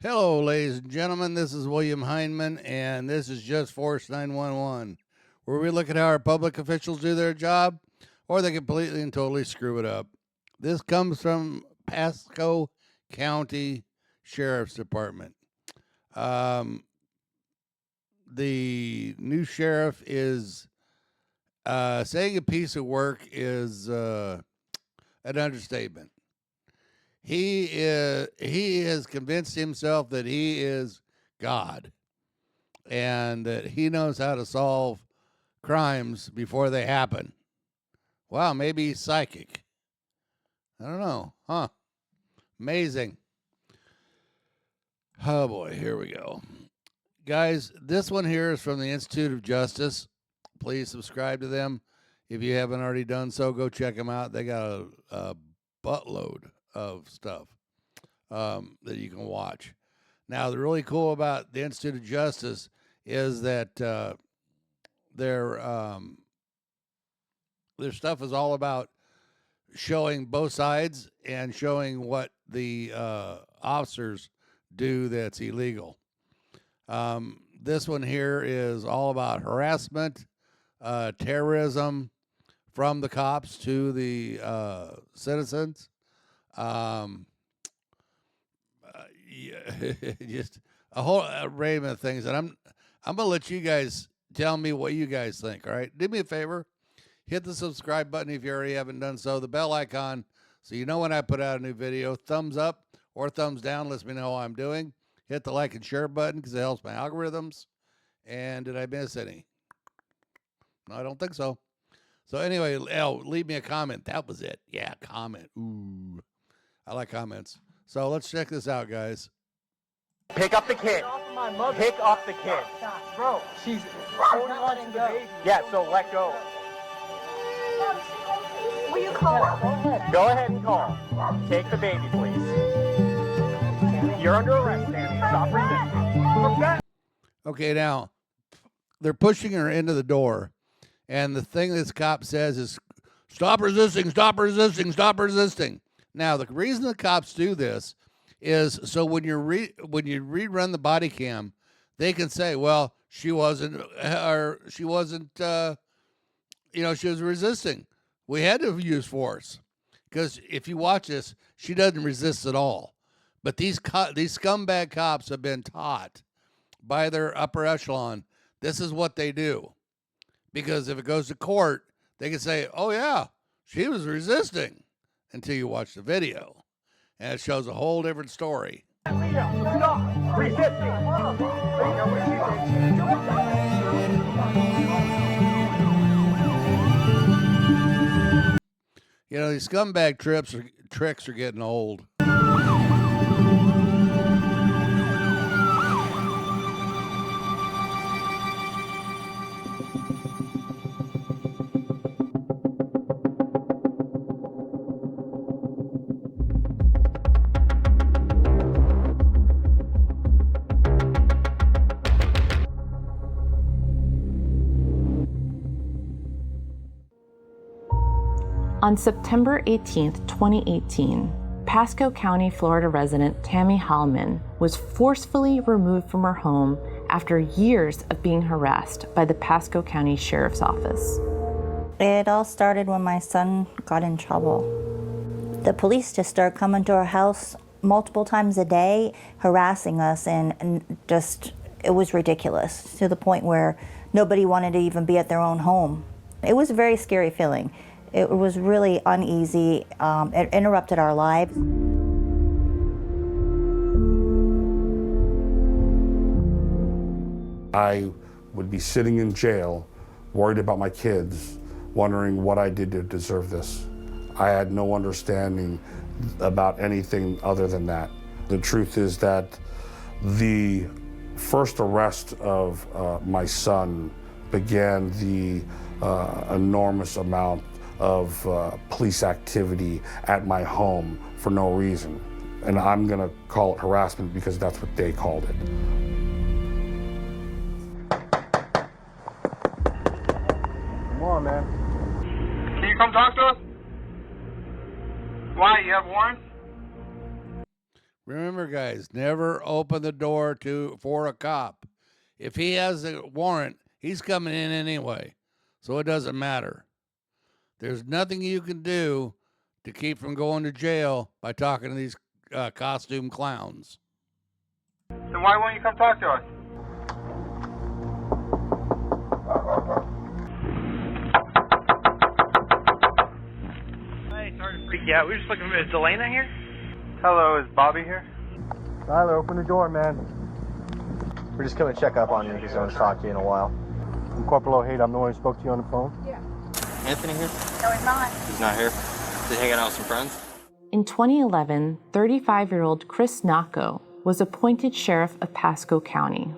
Hello, ladies and gentlemen. This is William Heinman, and this is Just Force 911, where we look at how our public officials do their job, or they completely and totally screw it up. This comes from Pasco County Sheriff's Department. The new sheriff is saying a piece of work is an understatement. He has convinced himself that he is God and that he knows how to solve crimes before they happen. Wow, maybe he's psychic. I don't know. Huh. Amazing. Oh boy, here we go. Guys, this one here is from the Institute of Justice. Please subscribe to them. If you haven't already done so, go check them out. They got a buttload of stuff that you can watch. Now, the really cool about the Institute of Justice is that their stuff is all about showing both sides and showing what the officers do that's illegal. This one here is all about harassment, terrorism from the cops to the citizens. Just a whole array of things, and I'm gonna let you guys tell me what you guys think. All right, do me a favor, hit the subscribe button if you already haven't done so, the bell icon, so you know when I put out a new video. Thumbs up or thumbs down lets me know how I'm doing. Hit the like and share button because it helps my algorithms. And did I miss any? No, I don't think so. So anyway, leave me a comment. That was it. Yeah, comment. Ooh, I like comments. So let's check this out, guys. Pick up the kid. Pick up the kid. Bro, she's holding on to the baby. Yeah, so let go. Will you call her? Go ahead and call. Take the baby, please. You're under arrest, Sammy. Stop resisting. Okay, now they're pushing her into the door, and the thing this cop says is, "Stop resisting! Stop resisting! Stop resisting!" Now, the reason the cops do this is so when you rerun the body cam, they can say, "Well, she wasn't, she was resisting. We had to use force." Because if you watch this, she doesn't resist at all. But these scumbag cops have been taught by their upper echelon, this is what they do. Because if it goes to court, they can say, "Oh yeah, she was resisting," until you watch the video. And it shows a whole different story. Stop resisting. You know, these scumbag tricks are getting old. On September 18, 2018, Pasco County, Florida resident Tammy Hallman was forcefully removed from her home after years of being harassed by the Pasco County Sheriff's Office. It all started when my son got in trouble. The police just started coming to our house multiple times a day, harassing us, and just, it was ridiculous to the point where nobody wanted to even be at their own home. It was a very scary feeling. It was really uneasy. It interrupted our lives. I would be sitting in jail, worried about my kids, wondering what I did to deserve this. I had no understanding about anything other than that. The truth is that the first arrest of my son began the enormous amount of police activity at my home for no reason. And I'm gonna call it harassment because that's what they called it. Come on, man. Can you come talk to us? Why, you have warrants? Remember, guys, never open the door for a cop. If he has a warrant, he's coming in anyway, so it doesn't matter. There's nothing you can do to keep from going to jail by talking to these costume clowns. So why won't you come talk to us? Hey, sorry to freak you out. We were just looking for... Is Delana here? Hello, is Bobby here? Tyler, open the door, man. We're just coming to check up on you because I haven't talked to you in a while. I'm Corporal O'Haight. I'm the one who spoke to you on the phone. Yeah. Anthony here? No, he's not. He's not here? Is he hanging out with some friends? In 2011, 35-year-old Chris Nacco was appointed sheriff of Pasco County.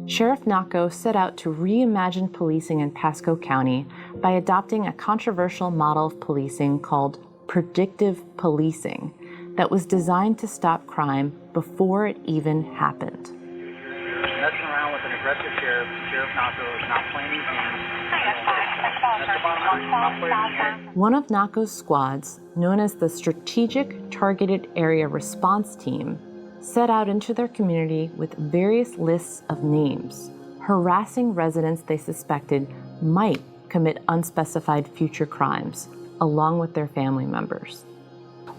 Sheriff Nacco set out to reimagine policing in Pasco County by adopting a controversial model of policing called predictive policing that was designed to stop crime before it even happened. Messing around with an aggressive sheriff, Sheriff Nacco is not playing these games. That's the bottom line. Not playing these games. One of Nacco's squads, known as the Strategic Targeted Area Response Team, set out into their community with various lists of names, harassing residents they suspected might commit unspecified future crimes, along with their family members.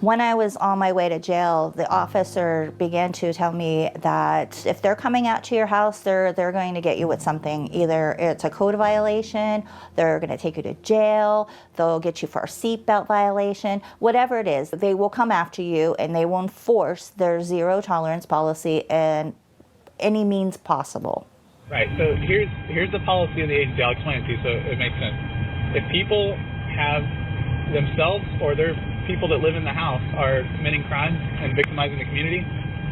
When I was on my way to jail, the officer began to tell me that if they're coming out to your house, they're going to get you with something. Either it's a code violation, they're going to take you to jail, they'll get you for a seatbelt violation, whatever it is, they will come after you and they will enforce their zero tolerance policy in any means possible. Right, so here's the policy of the agency. I'll explain it to you so it makes sense. If people have themselves or their people that live in the house are committing crimes and victimizing the community,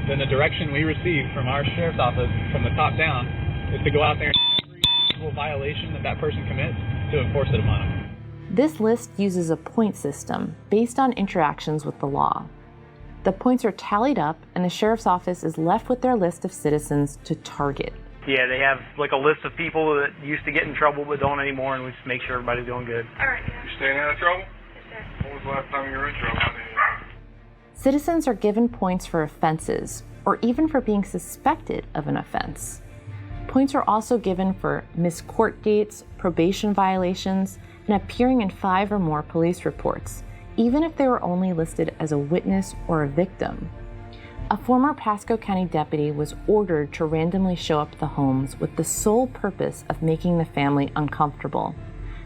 then the direction we receive from our sheriff's office from the top down is to go out there and every single violation that person commits to enforce it upon them. This list uses a point system based on interactions with the law. The points are tallied up and the sheriff's office is left with their list of citizens to target. Yeah, they have like a list of people that used to get in trouble but don't anymore, and we just make sure everybody's doing good. All right. You staying out of trouble? When was the last time you were in trouble? Citizens are given points for offenses, or even for being suspected of an offense. Points are also given for missed court dates, probation violations, and appearing in 5 or more police reports, even if they were only listed as a witness or a victim. A former Pasco County deputy was ordered to randomly show up at the homes with the sole purpose of making the family uncomfortable,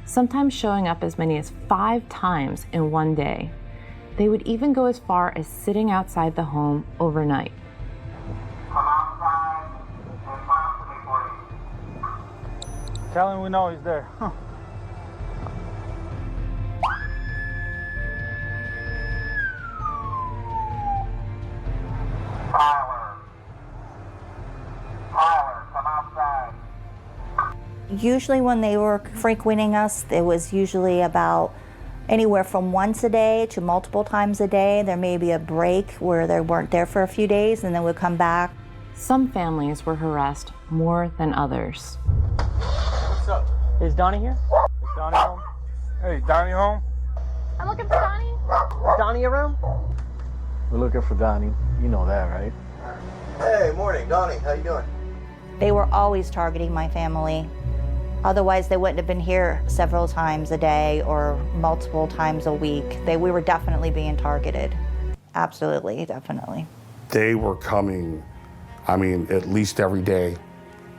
sometimes showing up as many as 5 times in one day. They would even go as far as sitting outside the home overnight. Tell him we know he's there. Tyler, come outside. Usually when they were frequenting us, it was usually about anywhere from once a day to multiple times a day. There may be a break where they weren't there for a few days and then would come back. Some families were harassed more than others. What's up? Is Donnie here? Is Donnie home? Hey, Donnie home? I'm looking for Donnie. Is Donnie around? We're looking for Donnie. You know that, right? Hey, morning, Donnie. How you doing? They were always targeting my family. Otherwise, they wouldn't have been here several times a day or multiple times a week. We were definitely being targeted. Absolutely, definitely. They were coming, at least every day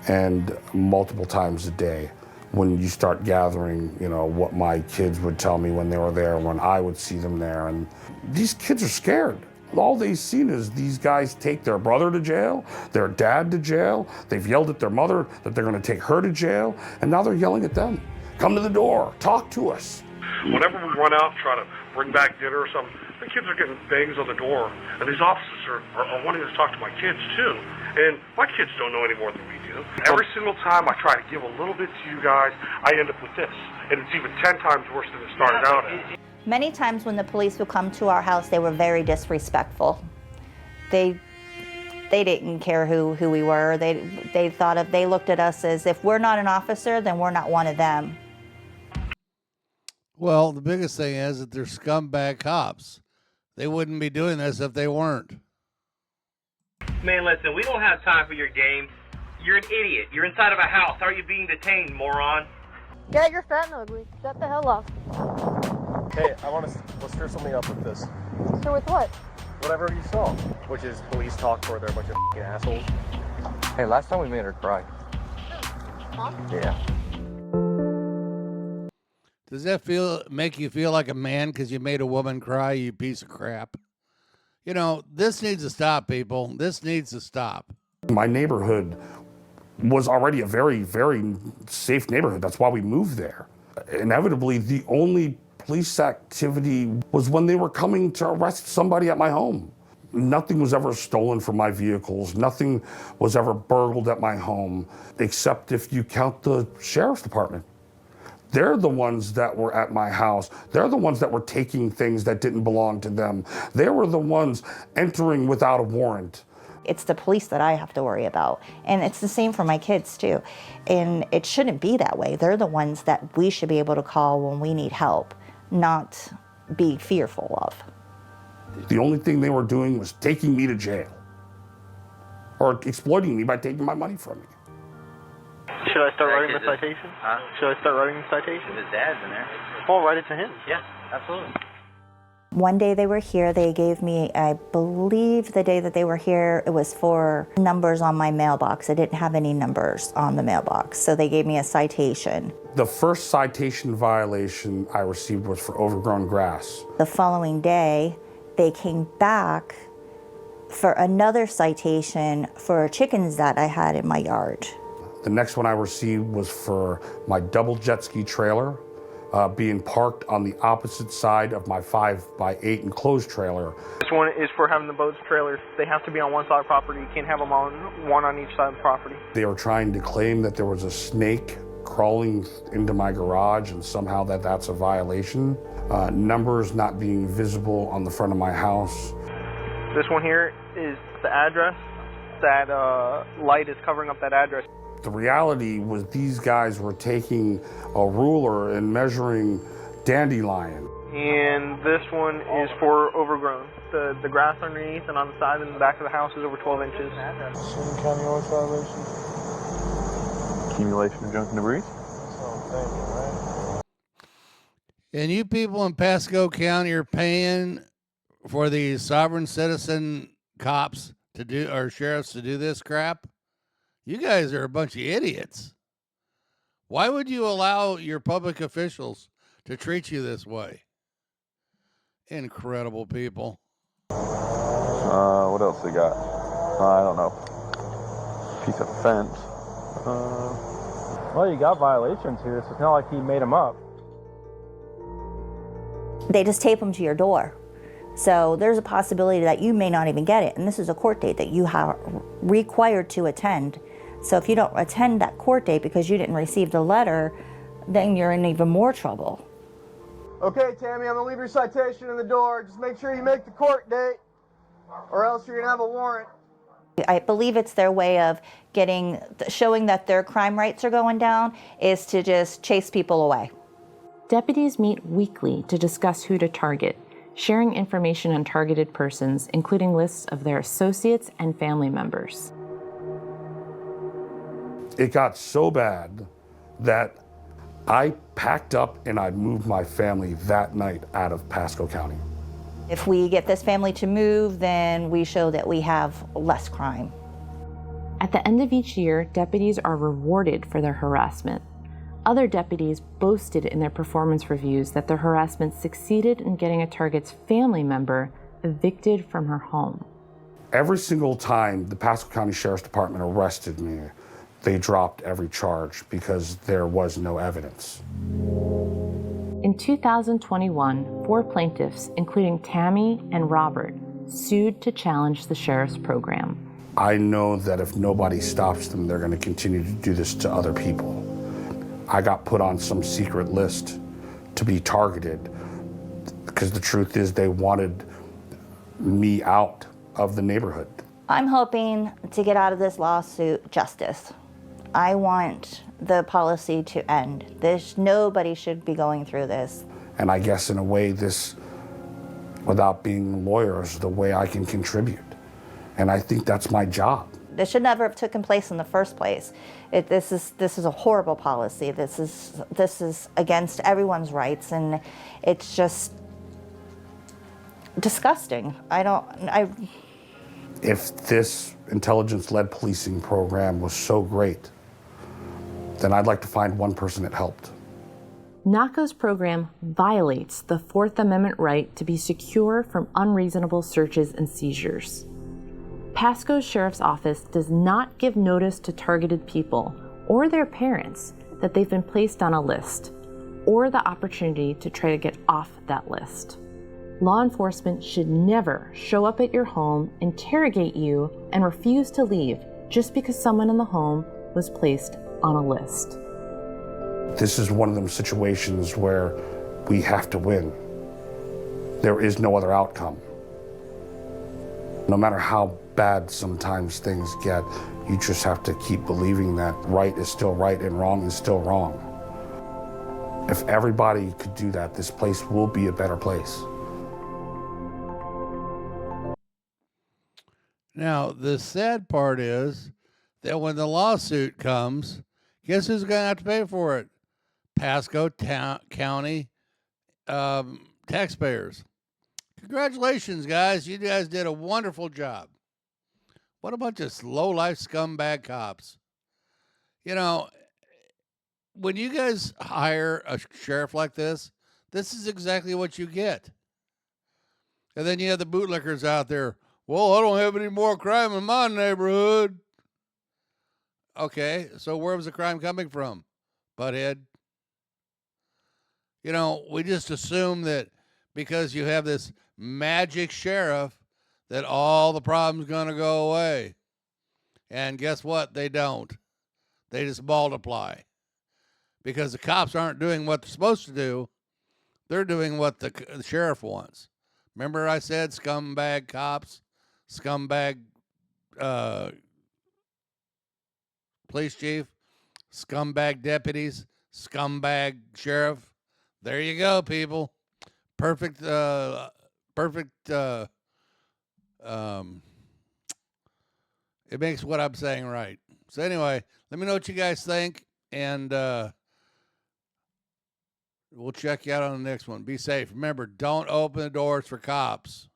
and multiple times a day. When you start gathering, what my kids would tell me when they were there, when I would see them there. And these kids are scared. All they've seen is these guys take their brother to jail, their dad to jail. They've yelled at their mother that they're going to take her to jail, and now they're yelling at them. Come to the door, talk to us. Whenever we run out and try to bring back dinner or something, the kids are getting bangs on the door, and these officers are wanting to talk to my kids too. And my kids don't know any more than we do. Every single time I try to give a little bit to you guys, I end up with this. And it's even 10 times worse than it started out as. Many times when the police would come to our house, they were very disrespectful. They didn't care who we were. They looked at us as if we're not an officer, then we're not one of them. Well, the biggest thing is that they're scumbag cops. They wouldn't be doing this if they weren't. Man, listen, we don't have time for your game. You're an idiot. You're inside of a house. How are you being detained, moron? Yeah, you're fat and ugly. Shut the hell up. Hey, let's stir something up with this. Sure, with what? Whatever you saw, which is police talk where they're a bunch of f***ing assholes. Hey, last time we made her cry. Huh? Yeah. Does that make you feel like a man because you made a woman cry, you piece of crap? You know, this needs to stop, people. This needs to stop. My neighborhood was already a very, very safe neighborhood. That's why we moved there. Inevitably, the only police activity was when they were coming to arrest somebody at my home. Nothing was ever stolen from my vehicles. Nothing was ever burgled at my home, except if you count the sheriff's department. They're the ones that were at my house. They're the ones that were taking things that didn't belong to them. They were the ones entering without a warrant. It's the police that I have to worry about. And it's the same for my kids too. And it shouldn't be that way. They're the ones that we should be able to call when we need help, not be fearful of. The only thing they were doing was taking me to jail or exploiting me by taking my money from me. Should I start writing the citation? Huh? Should I start writing the citation? His dad's in there. Well, write it to him. Yeah, absolutely. One day they were here, they gave me, I believe the day that they were here, it was for numbers on my mailbox. I didn't have any numbers on the mailbox, so they gave me a citation. The first citation violation I received was for overgrown grass. The following day, they came back for another citation for chickens that I had in my yard. The next one I received was for my double jet ski trailer being parked on the opposite side of my 5x8 enclosed trailer. This one is for having the boats, trailers. They have to be on one side of the property. You can't have them on one on each side of the property. They were trying to claim that there was a snake crawling into my garage and somehow that's a violation. Numbers not being visible on the front of my house. This one here is the address. That light is covering up that address. The reality was these guys were taking a ruler and measuring dandelion. And this one is for overgrown. The grass underneath and on the side and the back of the house is over 12 inches. Same county ordinance violation. Accumulation of junk and debris. That's what I'm thinking, right? And you people in Pasco County are paying for these sovereign citizen cops to do, or sheriffs to do this crap? You guys are a bunch of idiots. Why would you allow your public officials to treat you this way? Incredible people. What else they got? I don't know. Piece of fence. Well, you got violations here, so it's not like he made them up. They just tape them to your door. So there's a possibility that you may not even get it. And this is a court date that you are required to attend. So if you don't attend that court date because you didn't receive the letter, then you're in even more trouble. Okay, Tammy, I'm gonna leave your citation in the door. Just make sure you make the court date, or else you're gonna have a warrant. I believe it's their way of showing that their crime rates are going down is to just chase people away. Deputies meet weekly to discuss who to target, sharing information on targeted persons, including lists of their associates and family members. It got so bad that I packed up and I moved my family that night out of Pasco County. If we get this family to move, then we show that we have less crime. At the end of each year, deputies are rewarded for their harassment. Other deputies boasted in their performance reviews that their harassment succeeded in getting a target's family member evicted from her home. Every single time the Pasco County Sheriff's Department arrested me, they dropped every charge because there was no evidence. In 2021, 4 plaintiffs, including Tammy and Robert, sued to challenge the sheriff's program. I know that if nobody stops them, they're going to continue to do this to other people. I got put on some secret list to be targeted because the truth is they wanted me out of the neighborhood. I'm hoping to get out of this lawsuit justice. I want the policy to end. Nobody should be going through this. And I guess in a way this, without being a lawyer, is the way I can contribute. And I think that's my job. This should never have taken place in the first place. This is a horrible policy. This is against everyone's rights, and it's just disgusting. If this intelligence-led policing program was so great, then I'd like to find one person it helped. NACO's program violates the Fourth Amendment right to be secure from unreasonable searches and seizures. Pasco Sheriff's Office does not give notice to targeted people or their parents that they've been placed on a list, or the opportunity to try to get off that list. Law enforcement should never show up at your home, interrogate you, and refuse to leave just because someone in the home was placed on a list. This is one of them situations where we have to win. There is no other outcome. No matter how bad sometimes things get, you just have to keep believing that right is still right and wrong is still wrong. If everybody could do that, this place will be a better place. Now, the sad part is that when the lawsuit comes, guess who's going to have to pay for it? Pasco County taxpayers. Congratulations, guys. You guys did a wonderful job. What a bunch of low-life scumbag cops. You know, when you guys hire a sheriff like this is exactly what you get. And then you have the bootlickers out there. Well, I don't have any more crime in my neighborhood. Okay, so where was the crime coming from, butthead? You know, we just assume that because you have this magic sheriff that all the problem's going to go away. And guess what? They don't. They just multiply. Because the cops aren't doing what they're supposed to do. They're doing what the sheriff wants. Remember I said scumbag cops, scumbag police chief, scumbag deputies, scumbag sheriff. There you go, people. Perfect. It makes what I'm saying right. So anyway, let me know what you guys think, and we'll check you out on the next one. Be safe. Remember, don't open the doors for cops.